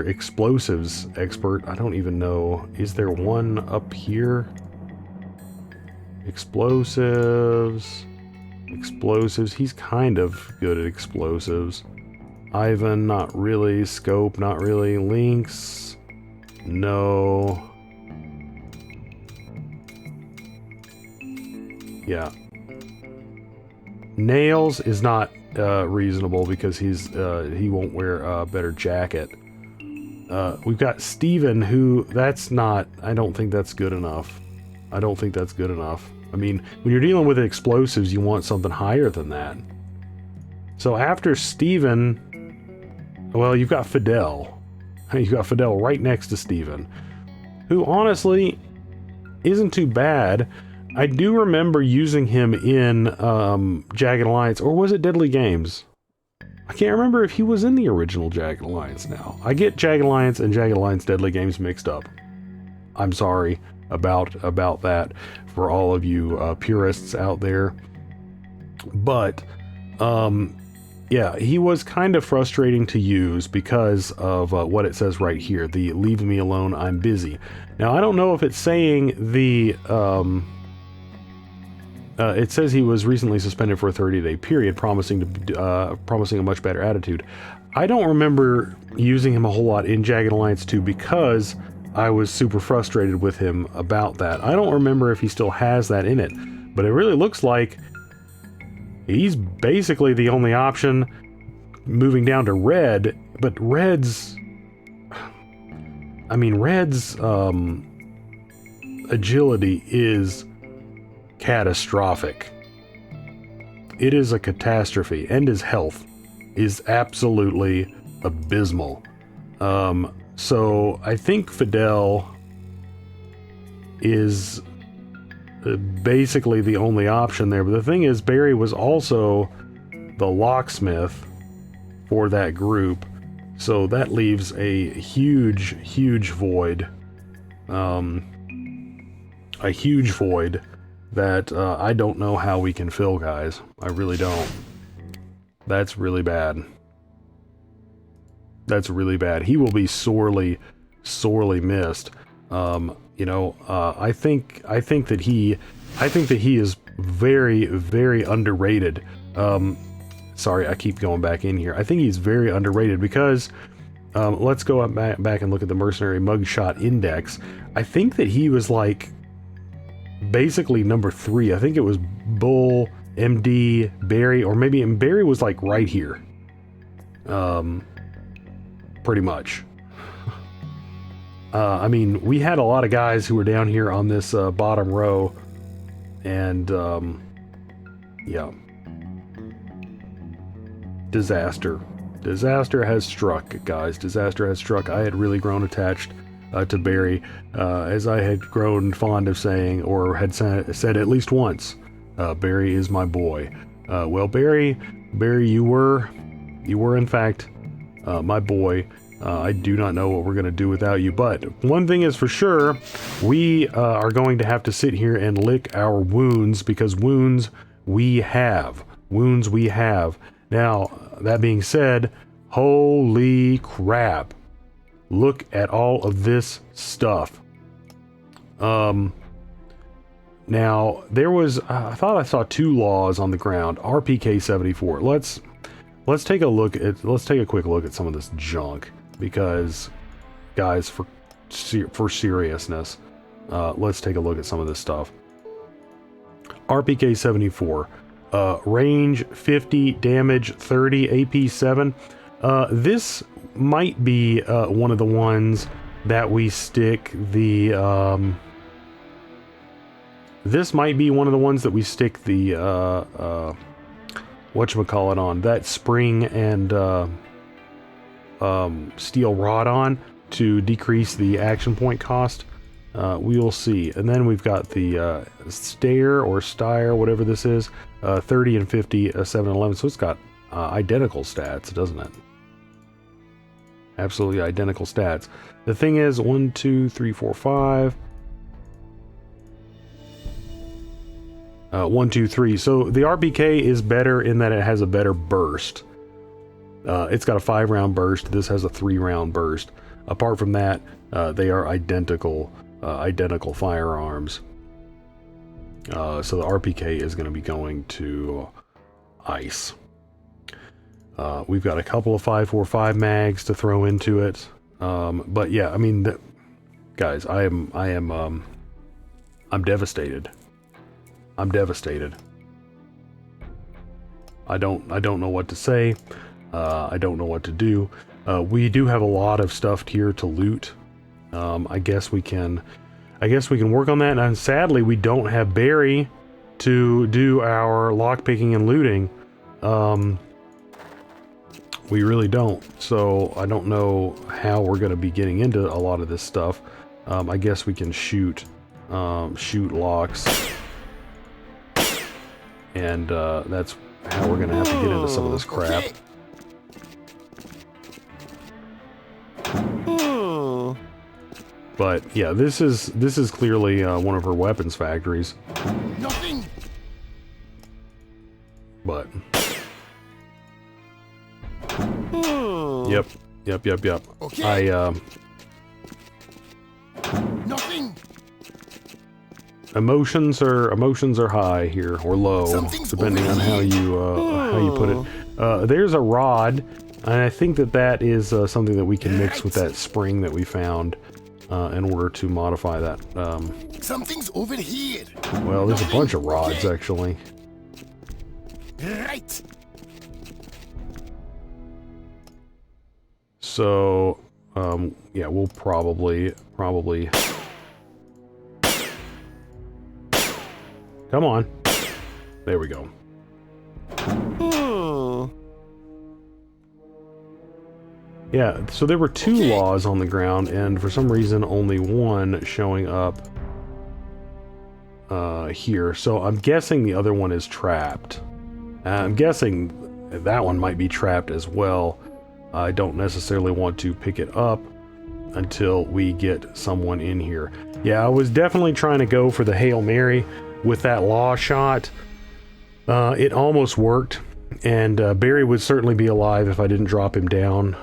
explosives expert. I don't even know. Is there one up here? Explosives. He's kind of good at explosives. Ivan, not really. Scope, not really. Lynx, no. Yeah. Nails is not reasonable because he won't wear a better jacket. We've got Steven, who I don't think that's good enough. I mean, when you're dealing with explosives, you want something higher than that. So after Steven, well, you've got Fidel. You've got Fidel right next to Steven, who honestly isn't too bad. I do remember using him in Jagged Alliance, or was it Deadly Games? I can't remember if he was in the original Jagged Alliance now. I get Jagged Alliance and Jagged Alliance Deadly Games mixed up. I'm sorry about that for all of you purists out there. But, yeah, he was kind of frustrating to use because of what it says right here, the "leave me alone, I'm busy." Now, I don't know if it's saying the... it says he was recently suspended for a 30-day period, promising a much better attitude. I don't remember using him a whole lot in Jagged Alliance 2 because I was super frustrated with him about that. I don't remember if he still has that in it, but it really looks like he's basically the only option moving down to Red, but Red's agility is catastrophic. It is a catastrophe, and his health is absolutely abysmal. So I think Fidel is basically the only option there. But the thing is, Barry was also the locksmith for that group, so that leaves a huge void. A huge void that I don't know how we can fill, guys. I really don't. That's really bad. That's really bad. He will be sorely missed. You know, I think that he is very underrated. Sorry, I keep going back in here. I think he's very underrated because let's go back and look at the mercenary mugshot index. I think that he was like basically number 3. I think it was Bull, MD, Barry, or maybe Barry was like right here. Pretty much. I mean, we had a lot of guys who were down here on this bottom row, and yeah. Disaster has struck, guys. Disaster has struck. I had really grown attached to Barry, as I had grown fond of saying, or had said at least once, Barry is my boy. Well, Barry, you were in fact my boy. I do not know what we're going to do without you, but one thing is for sure, we are going to have to sit here and lick our wounds, because wounds we have. Now, that being said, holy crap. Look at all of this stuff. Now, there was, I thought I saw 2 laws on the ground. RPK 74. let's take a quick look at some of this junk, because, guys, for seriousness, let's take a look at some of this stuff. RPK 74, range 50, damage 30, AP 7. This might be one of the ones that we stick the whatchamacallit on, that spring and steel rod on to decrease the action point cost. We will see. And then we've got the stair or styre, whatever this is, 30 and 50, 7 and 11. So it's got identical stats, doesn't it? Absolutely identical stats. The thing is, 1, 2, 3, 4, 5. 1, 2, 3. So the RPK is better in that it has a better burst. It's got a 5-round burst. This has a 3-round burst. Apart from that, they are identical firearms. So the RPK is going to be going to ice. We've got a couple of 5.45 mags to throw into it. But yeah, I mean, guys, I'm devastated. I'm devastated. I don't know what to say. I don't know what to do. We do have a lot of stuff here to loot. I guess we can work on that. And sadly, we don't have Barry to do our lockpicking and looting. We really don't. So I don't know how we're going to be getting into a lot of this stuff. I guess we can shoot locks. And that's how we're going to have to get into some of this crap. But yeah, this is clearly one of her weapons factories. Nothing. But yep. Okay. I Nothing. emotions are high here, or low, Something's depending on how you put it. There's a rod, and I think that is something that we can mix with that spring that we found in order to modify that. Something's over here. Well, there's a bunch of rods, actually. Right. So, yeah, we'll probably... Come on. There we go. Yeah, so there were 2 laws on the ground, and for some reason only one showing up here. So I'm guessing the other one is trapped. I'm guessing that one might be trapped as well. I don't necessarily want to pick it up until we get someone in here. Yeah, I was definitely trying to go for the Hail Mary with that law shot. It almost worked. And Barry would certainly be alive if I didn't drop him down.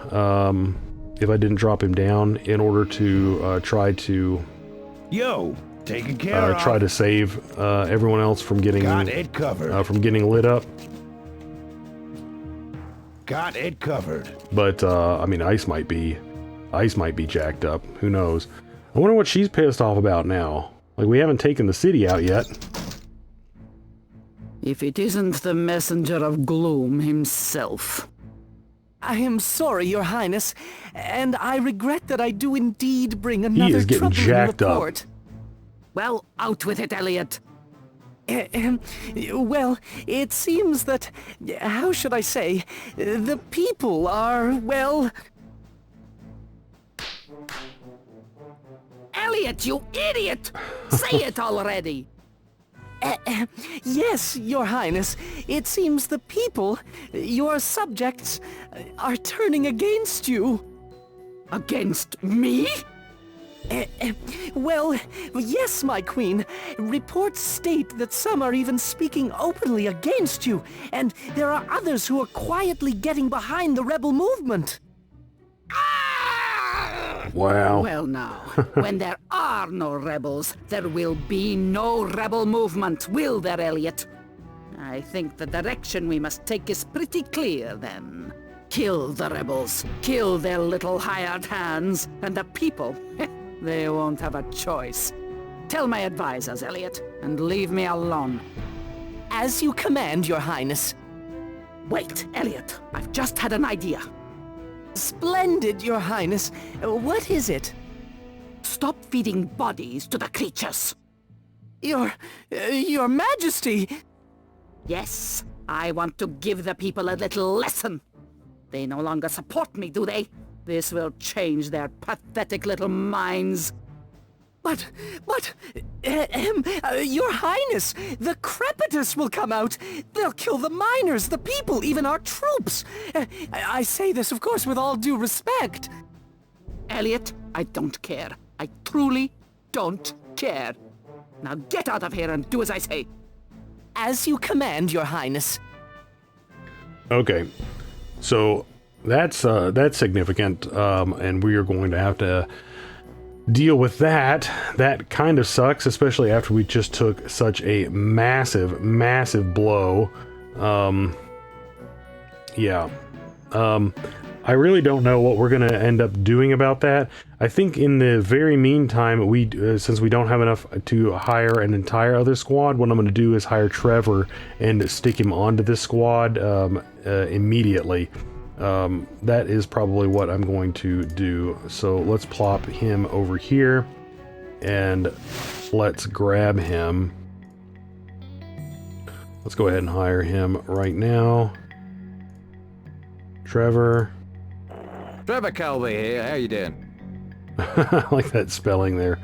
In order to try to Taken care of. try to save everyone else from getting Got it covered. from getting lit up. Got it covered. But I mean, ice might be jacked up. Who knows? I wonder what she's pissed off about now. Like, we haven't taken the city out yet. If it isn't the messenger of gloom himself. I am sorry, Your Highness, and I regret that I do indeed bring another He is getting troubling jacked up. report. Well, out with it, Elliot. Well, it seems that, how should I say, the people are, well... Elliot, you idiot! Say it already! Yes, Your Highness. It seems the people, your subjects, are turning against you. Against me? Well, yes, my queen. Reports state that some are even speaking openly against you, and there are others who are quietly getting behind the rebel movement. Wow. Well now, when there are no rebels, there will be no rebel movement, will there, Elliot? I think the direction we must take is pretty clear then. Kill the rebels, kill their little hired hands, and the people, they won't have a choice. Tell my advisors, Elliot, and leave me alone. As you command, Your Highness. Wait, Elliot, I've just had an idea. Splendid, Your Highness. What is it? Stop feeding bodies to the creatures. Your Majesty! Yes, I want to give the people a little lesson. They no longer support me, do they? This will change their pathetic little minds. But, Your Highness, the Crepitus will come out. They'll kill the miners, the people, even our troops. I say this, of course, with all due respect. Elliot, I don't care. I truly don't care. Now get out of here and do as I say. As you command, Your Highness. Okay, so that's significant, and we are going to have to deal with that. That kind of sucks, especially after we just took such a massive blow. Yeah. I really don't know what we're going to end up doing about that. I think in the very meantime, since we don't have enough to hire an entire other squad, what I'm going to do is hire Trevor and stick him onto this squad immediately. That is probably what I'm going to do. So let's plop him over here and let's grab him. Let's go ahead and hire him right now. Trevor Colby here. How you doing? I like that spelling there.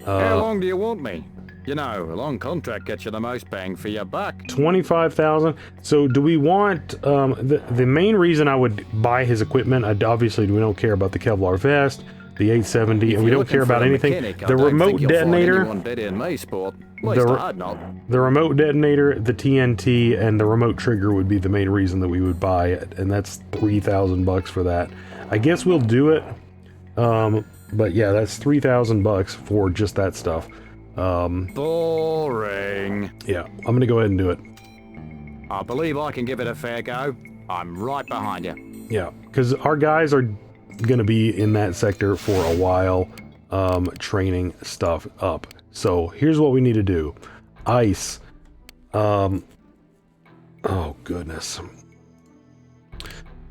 How long do you want me? You know, a long contract gets you the most bang for your buck. 25,000. So do we want the main reason I would buy his equipment? Obviously we don't care about the Kevlar vest, the 870, and we don't care about anything. The remote detonator, the remote detonator, the TNT, and the remote trigger would be the main reason that we would buy it, and that's 3,000 bucks for that. I guess we'll do it. But yeah, that's 3,000 bucks for just that stuff. Boring. Yeah, I'm gonna go ahead and do it. I believe I can give it a fair go. I'm right behind you. Yeah, because our guys are gonna be in that sector for a while, training stuff up. So here's what we need to do. Ice. Oh goodness.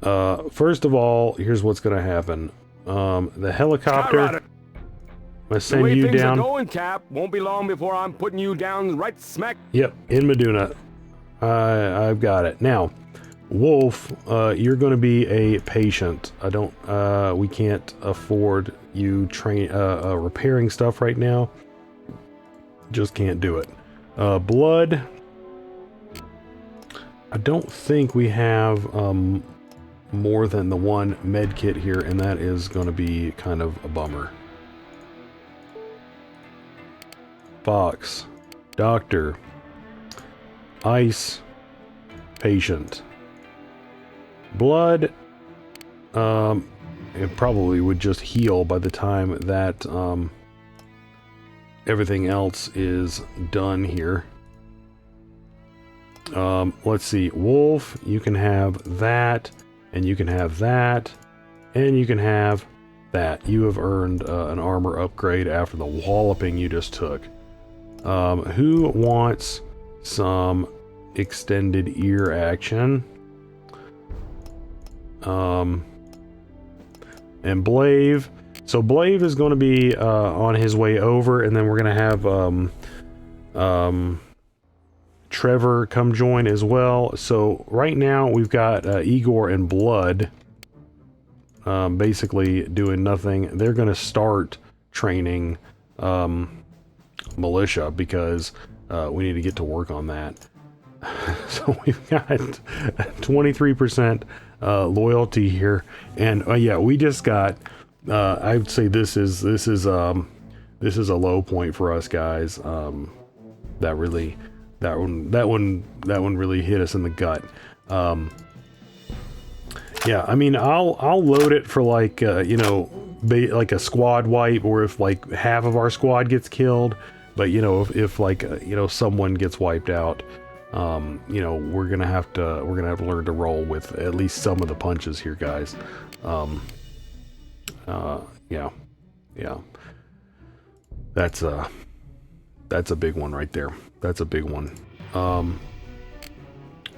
First of all, here's what's gonna happen. The helicopter. I'm gonna send you down. The way things are going, Cap, won't be long before I'm putting you down right smack. Yep, in Meduna. I've got it. Now, Wolf, you're going to be a patient. We can't afford you repairing stuff right now. Just can't do it. Blood. I don't think we have more than the one med kit here, and that is going to be kind of a bummer. Fox, doctor, ice, patient, blood. It probably would just heal by the time that everything else is done here. Let's see, Wolf, you can have that, and you can have that, and you can have that. You have earned an armor upgrade after the walloping you just took. Who wants some extended ear action? And Blave. So Blave is going to be on his way over, and then we're going to have Trevor come join as well. So right now we've got Igor and Blood basically doing nothing. They're going to start training militia because we need to get to work on that. So we've got 23% loyalty here, and yeah, we just got I would say this is a low point for us, guys. That one really hit us in the gut. Yeah, I mean, I'll load it for like like a squad wipe, or if like half of our squad gets killed. But if like someone gets wiped out, you know, we're gonna have to learn to roll with at least some of the punches here, guys. Yeah. That's a big one right there. That's a big one.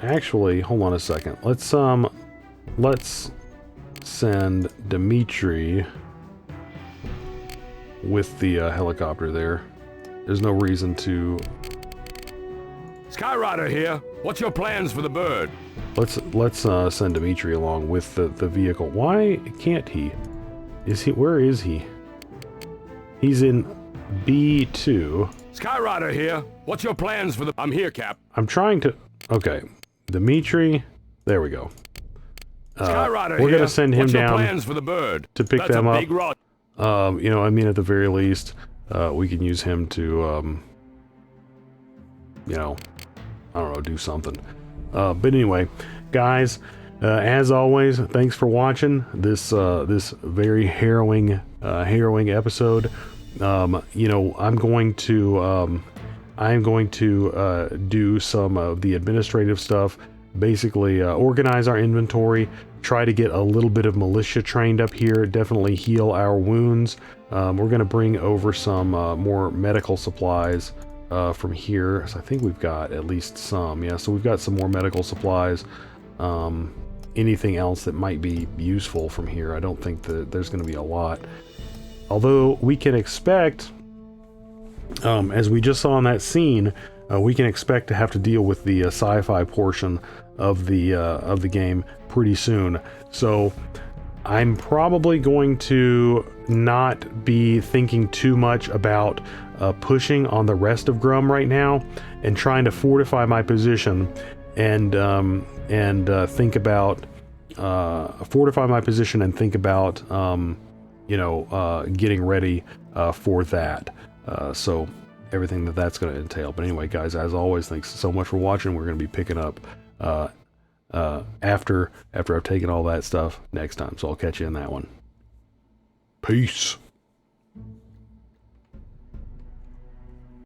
Actually, hold on a second. Let's send Dimitri with the helicopter there. There's no reason to. Skyrider here. What's your plans for the bird? Let's send Dimitri along with the vehicle. Why can't he? Where is he? He's in B2. Skyrider here. What's your plans for the... I'm here, Cap. I'm trying to... Okay. Dimitri. There we go. Skyrider we're here. gonna send him What's your down plans for the bird? to pick That's them a up. big rod. You know, I mean, at the very least, we can use him to, you know, I don't know, do something. But anyway, guys, as always, thanks for watching this this very harrowing episode. You know, I'm going to do some of the administrative stuff, basically organize our inventory, try to get a little bit of militia trained up here, definitely heal our wounds. We're going to bring over some more medical supplies from here. So I think we've got at least some. Yeah, so we've got some more medical supplies. Anything else that might be useful from here, I don't think that there's going to be a lot. Although we can expect, as we just saw in that scene, we can expect to have to deal with the sci-fi portion of the game pretty soon. So I'm probably going to not be thinking too much about pushing on the rest of Grumm right now, and trying to fortify my position and think about fortify my position and think about you know, getting ready for that. So everything that's going to entail. But anyway, guys, as always, thanks so much for watching. We're going to be picking up after I've taken all that stuff next time. So I'll catch you in that one. Peace.